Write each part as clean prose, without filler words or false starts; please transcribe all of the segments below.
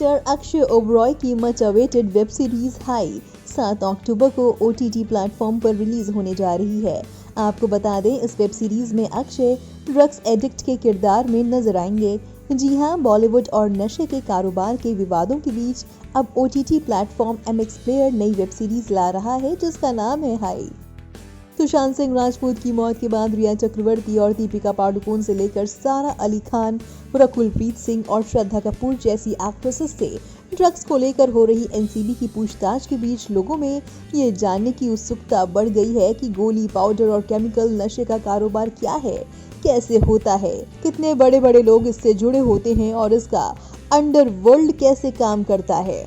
Actor Akshay Oberoi की much awaited web series high 7 अक्टूबर को OTT platform पर रिलीज होने जा रही है। आपको बता दें, इस वेब सीरीज में अक्षय ड्रग्स एडिक्ट के किरदार में नजर आएंगे। जी हां, बॉलीवुड और नशे के कारोबार के विवादों के बीच अब OTT प्लेटफॉर्म MX प्लेयर नई वेब सीरीज ला रहा है जिसका नाम है हाई। सुशांत सिंह राजपूत की मौत के बाद रिया चक्रवर्ती और दीपिका पादुकोण से लेकर सारा अली खान, रकुलप्रीत सिंह और श्रद्धा कपूर जैसी एक्ट्रेसेस से ड्रग्स को लेकर हो रही एनसीबी की पूछताछ के बीच लोगों में ये जानने की उत्सुकता बढ़ गई है कि गोली, पाउडर और केमिकल नशे का कारोबार क्या है, कैसे होता है, कितने बड़े बड़े लोग इससे जुड़े होते हैं और इसका अंडरवर्ल्ड कैसे काम करता है।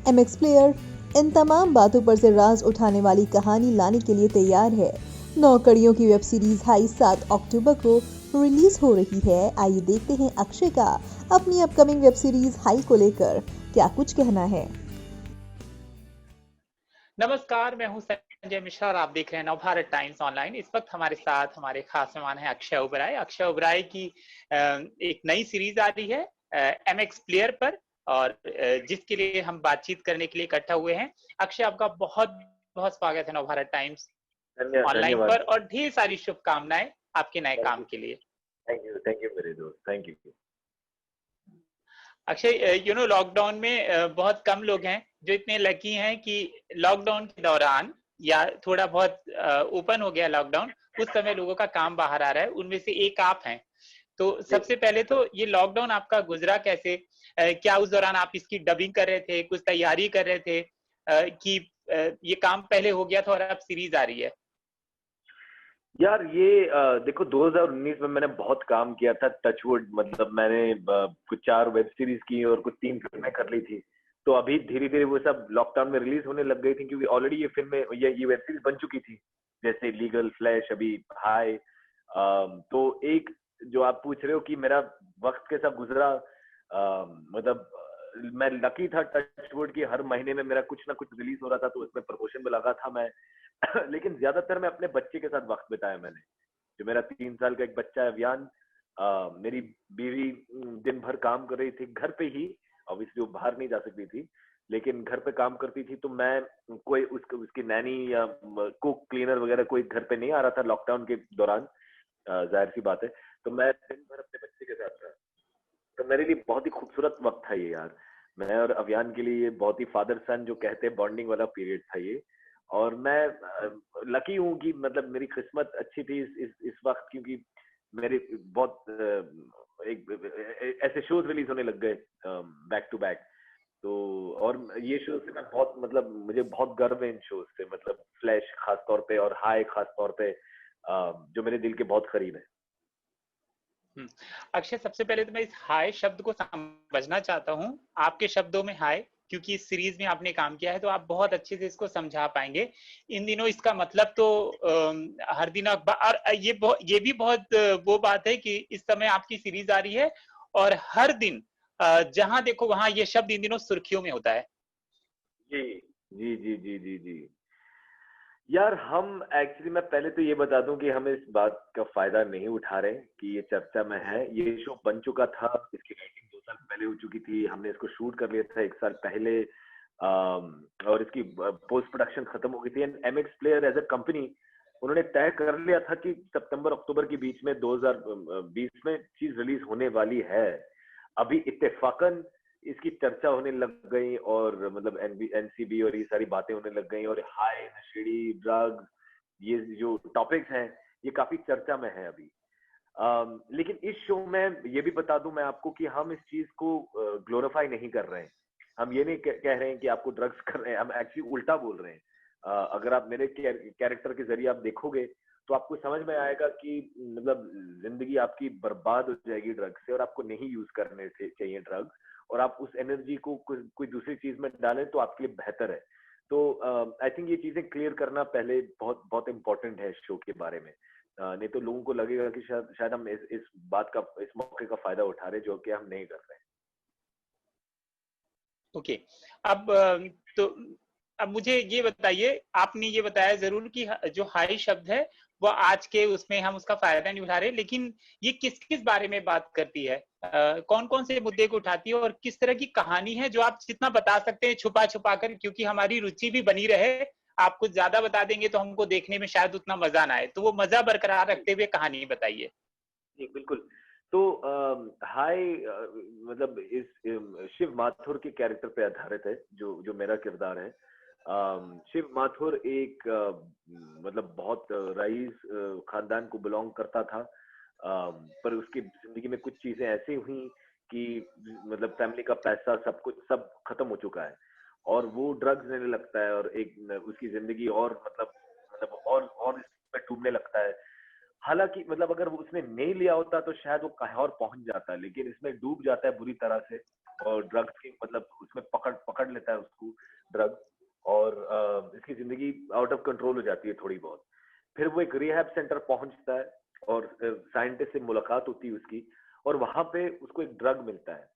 MX प्लेयर इन तमाम बातों पर से राज उठाने वाली कहानी लाने के लिए तैयार है। 9 कड़ियों की वेब सीरीज हाई 7 अक्टूबर को रिलीज हो रही है। आइए देखते हैं अक्षय का अपनी अपकमिंग वेब सीरीज हाई को लेकर क्या कुछ कहना है। नमस्कार, मैं हूं संजय मिश्रा और आप देख रहे हैं नवभारत टाइम्स ऑनलाइन। इस वक्त हमारे साथ हमारे खास मेहमान हैं अक्षय ओबराय। अक्षय ओबराय की एक नई सीरीज आ रही है MX प्लेयर पर, और जिसके लिए हम बातचीत करने के लिए इकट्ठा हुए हैं। अक्षय, आपका बहुत बहुत स्वागत है नवभारत टाइम्स ऑनलाइन पर, और ढेर सारी शुभकामनाएं आपके नए काम के लिए। थैंक यू मेरे दोस्त, थैंक यू। अक्षय, लॉकडाउन में बहुत कम लोग हैं जो इतने लकी हैं कि लॉकडाउन के दौरान या थोड़ा बहुत ओपन हो गया लॉकडाउन, उस समय लोगों का काम बाहर आ रहा है, उनमें से एक आप हैं। तो सबसे पहले तो ये लॉकडाउन आपका गुजरा कैसे? क्या उस दौरान आप इसकी डबिंग कर रहे थे, कुछ तैयारी कर रहे थे, कि ये काम पहले हो गया था और अब सीरीज आ रही है? यार ये देखो 2019 में मैंने बहुत काम किया था, टचवुड, मतलब मैंने कुछ 4 वेब सीरीज की और कुछ 3 फिल्में कर ली थी। तो अभी धीरे धीरे वो सब लॉकडाउन में रिलीज होने लग गई थी, क्योंकि ऑलरेडी ये फिल्में, ये वेब सीरीज बन चुकी थी, जैसे लीगल, फ्लैश, अभी हाई। तो एक जो आप पूछ रहे हो कि मेरा वक्त कैसा गुजरा, मतलब मैं लकी था टचवुड की हर महीने में मेरा कुछ ना कुछ रिलीज हो रहा था, तो उसमें प्रमोशन में लगा था मैं। लेकिन ज्यादातर मैं अपने बच्चे के साथ वक्त बिताया मैंने। जो मेरा 3 साल का एक बच्चा है, अभियान। मेरी बीवी दिन भर काम कर रही थी घर पे ही, ऑब्वियसली वो बाहर नहीं जा सकती थी, लेकिन घर पे काम करती थी। तो मैं कोई उसकी नैनी या कुक, क्लीनर वगैरह कोई घर पे नहीं आ रहा था लॉकडाउन के दौरान, जाहिर सी बात है। तो मैं दिन भर अपने बच्चे के साथ था। तो मेरे लिए बहुत ही खूबसूरत वक्त था ये यार। मैं और अभियान के लिए ये बहुत ही फादर सन जो कहते हैं बॉन्डिंग वाला पीरियड था ये। और मैं लकी हूँ कि मतलब मेरी किस्मत अच्छी थी इस वक्त, क्योंकि मेरे बहुत ऐसे शोज रिलीज होने लग गए बैक टू बैक। तो और ये शो से मैं बहुत, मतलब मुझे बहुत गर्व है इन शोज से, मतलब फ्लैश खास तौर पे और हाई खास तौर पे, जो मेरे दिल के बहुत करीब है। अक्षय, सबसे पहले तो मैं इस हाय शब्द को समझना चाहता हूँ आपके शब्दों में। हाय, क्योंकि इस सीरीज में आपने काम किया है तो आप बहुत अच्छे से इसको समझा पाएंगे। इन दिनों इसका मतलब तो हर दिन अखबार, और ये भी बहुत वो बात है कि इस समय आपकी सीरीज आ रही है और हर दिन जहां देखो वहां ये शब्द इन दिनों सुर्खियों में होता है। जी जी जी जी जी जी। यार हम एक्चुअली, मैं पहले तो ये बता दूं कि हम इस बात का फायदा नहीं उठा रहे कि ये चर्चा में है। ये शो बन चुका था, इसकी राइटिंग 2 साल पहले हो चुकी थी, हमने इसको शूट कर लिया था 1 साल पहले, और इसकी पोस्ट प्रोडक्शन खत्म हो गई थी। And MX player as a company, उन्होंने तय कर लिया था कि सितंबर अक्टूबर के बीच में 2020 में चीज रिलीज होने वाली है। अभी इत्तेफाकन इसकी चर्चा होने लग गई, और मतलब NCB और ये सारी बातें होने लग गई, और हाई, नशेड़ी, ड्रग्स, ये जो टॉपिक्स हैं ये काफी चर्चा में है अभी। लेकिन इस शो में ये भी बता दूं मैं आपको कि हम इस चीज को ग्लोरीफाई नहीं कर रहे हैं। हम ये नहीं कह रहे हैं कि आपको ड्रग्स कर रहे हैं, हम एक्चुअली उल्टा बोल रहे हैं। अगर आप मेरे कैरेक्टर के जरिए आप देखोगे तो आपको समझ में आएगा कि मतलब जिंदगी आपकी बर्बाद हो जाएगी ड्रग्स से, और आपको नहीं यूज करने से चाहिए ड्रग्स, और आप उस एनर्जी को कोई दूसरी चीज में डालें तो आपके लिए बेहतर है। तो आई थिंक ये चीजें क्लियर करना पहले बहुत बहुत इंपॉर्टेंट है शो के बारे में। नहीं तो लोगों को लगेगा कि शायद हम इस बात का, इस मौके का फायदा उठा रहे, जो कि हम नहीं कर रहे हैं। ओके। अब तो अब मुझे ये बताइए, आपने ये बताया जरूर कि जो हाई शब्द है वो आज के उसमें हम उसका फायदा नहीं उठा रहे, लेकिन ये किस किस बारे में बात करती है, कौन कौन से मुद्दे को उठाती है और किस तरह की कहानी है, जो आप जितना बता सकते हैं छुपा छुपा कर, क्योंकि हमारी रुचि भी बनी रहे। आप कुछ ज्यादा बता देंगे तो हमको देखने में शायद उतना मजा ना आए, तो वो मजा बरकरार रखते हुए कहानी बताइए। जी बिल्कुल। तो हाय मतलब इस शिव माथुर के कैरेक्टर पे आधारित है, जो जो मेरा किरदार है। शिव माथुर एक मतलब बहुत रईस खानदान को बिलोंग करता था, पर उसकी जिंदगी में कुछ चीजें ऐसी हुई कि मतलब फैमिली का पैसा सब कुछ सब खत्म हो चुका है, और वो ड्रग्स लेने लगता है, और एक उसकी जिंदगी और मतलब और इसमें डूबने लगता है। हालांकि मतलब अगर वो उसने नहीं लिया होता तो शायद वो कहीं और पहुंच जाता, लेकिन इसमें डूब जाता है बुरी तरह से, और ड्रग्स की मतलब उसमें पकड़ पकड़ लेता है उसको ड्रग्स, और इसकी जिंदगी आउट ऑफ कंट्रोल हो जाती है थोड़ी बहुत। फिर वो एक रिहैब सेंटर पहुंचता है, और साइंटिस्ट से मुलाकात होती है उसकी, और वहां पे उसको एक ड्रग मिलता है,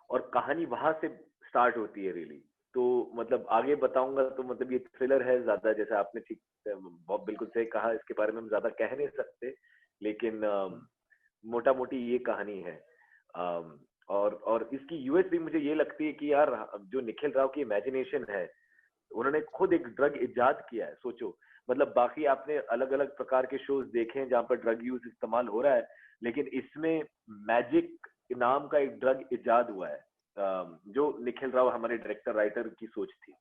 और कहानी वहां से स्टार्ट होती है रियली। तो मतलब आगे बताऊंगा तो मतलब ये थ्रिलर है ज्यादा, जैसे आपने ठीक बहुत बिल्कुल सही कहा, इसके बारे में हम ज्यादा कह नहीं सकते, लेकिन मोटा मोटी ये कहानी है। और इसकी यूएसपी मुझे ये लगती है कि यार जो निखिल राव की इमेजिनेशन है, उन्होंने खुद एक ड्रग इजाद किया है, सोचो। मतलब बाकी आपने अलग अलग प्रकार के शोज देखे हैं जहां पर ड्रग यूज इस्तेमाल हो रहा है, लेकिन इसमें मैजिक नाम का एक ड्रग इजाद हुआ है, जो निखिल राव हमारे डायरेक्टर राइटर की सोच थी।